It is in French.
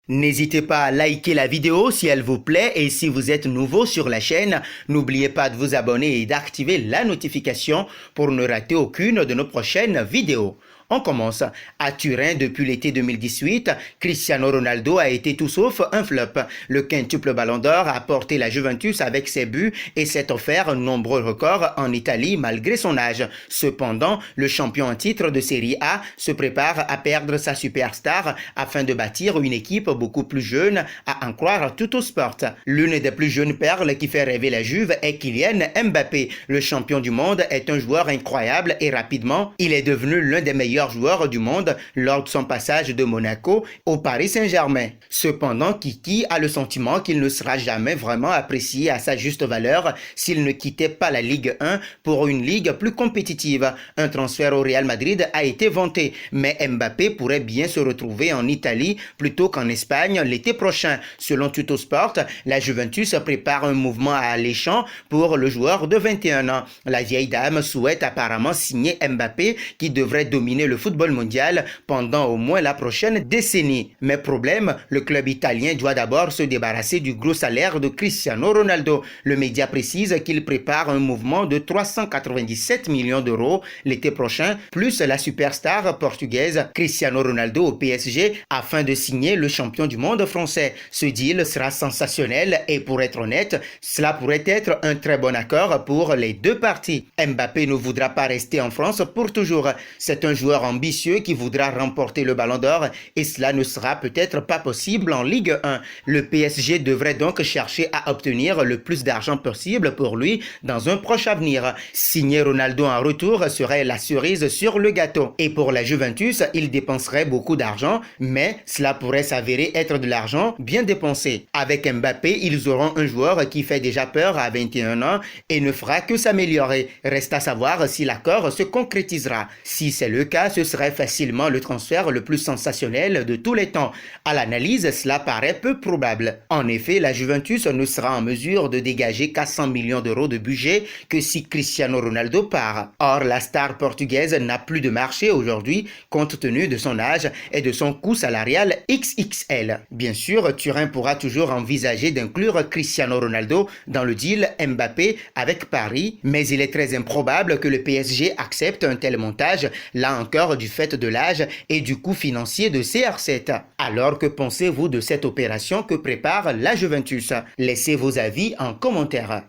N'hésitez pas à liker la vidéo si elle vous plaît et si vous êtes nouveau sur la chaîne, n'oubliez pas de vous abonner et d'activer la notification pour ne rater aucune de nos prochaines vidéos. On commence. À Turin, depuis l'été 2018, Cristiano Ronaldo a été tout sauf un flop. Le quintuple Ballon d'Or a porté la Juventus avec ses buts et s'est offert nombreux records en Italie malgré son âge. Cependant, le champion en titre de Serie A se prépare à perdre sa superstar afin de bâtir une équipe beaucoup plus jeune, à en croire Tuttosport. L'une des plus jeunes perles qui fait rêver la Juve est Kylian Mbappé. Le champion du monde est un joueur incroyable et rapidement, il est devenu l'un des meilleurs joueur du monde lors de son passage de Monaco au Paris Saint-Germain. Cependant, Kiki a le sentiment qu'il ne sera jamais vraiment apprécié à sa juste valeur s'il ne quittait pas la Ligue 1 pour une ligue plus compétitive. Un transfert au Real Madrid a été vanté, mais Mbappé pourrait bien se retrouver en Italie plutôt qu'en Espagne l'été prochain. Selon Tuttosport, la Juventus prépare un mouvement alléchant pour le joueur de 21 ans. La vieille dame souhaite apparemment signer Mbappé qui devrait dominer le football mondial pendant au moins la prochaine décennie. Mais problème, le club italien doit d'abord se débarrasser du gros salaire de Cristiano Ronaldo. Le média précise qu'il prépare un mouvement de 397 millions d'euros l'été prochain, plus la superstar portugaise Cristiano Ronaldo au PSG afin de signer le champion du monde français. Ce deal sera sensationnel et pour être honnête, cela pourrait être un très bon accord pour les deux parties. Mbappé ne voudra pas rester en France pour toujours. C'est un joueur ambitieux qui voudra remporter le Ballon d'Or et cela ne sera peut-être pas possible en Ligue 1. Le PSG devrait donc chercher à obtenir le plus d'argent possible pour lui dans un proche avenir. Signer Ronaldo en retour serait la cerise sur le gâteau. Et pour la Juventus, il dépenserait beaucoup d'argent, mais cela pourrait s'avérer être de l'argent bien dépensé. Avec Mbappé, ils auront un joueur qui fait déjà peur à 21 ans et ne fera que s'améliorer. Reste à savoir si l'accord se concrétisera. Si c'est le cas, ce serait facilement le transfert le plus sensationnel de tous les temps. À l'analyse, cela paraît peu probable. En effet, la Juventus ne sera en mesure de dégager 400 millions d'euros de budget que si Cristiano Ronaldo part. Or, la star portugaise n'a plus de marché aujourd'hui compte tenu de son âge et de son coût salarial XXL. Bien sûr, Turin pourra toujours envisager d'inclure Cristiano Ronaldo dans le deal Mbappé avec Paris, mais il est très improbable que le PSG accepte un tel montage, là encore du fait de l'âge et du coût financier de CR7. Alors que pensez-vous de cette opération que prépare la Juventus? Laissez vos avis en commentaire.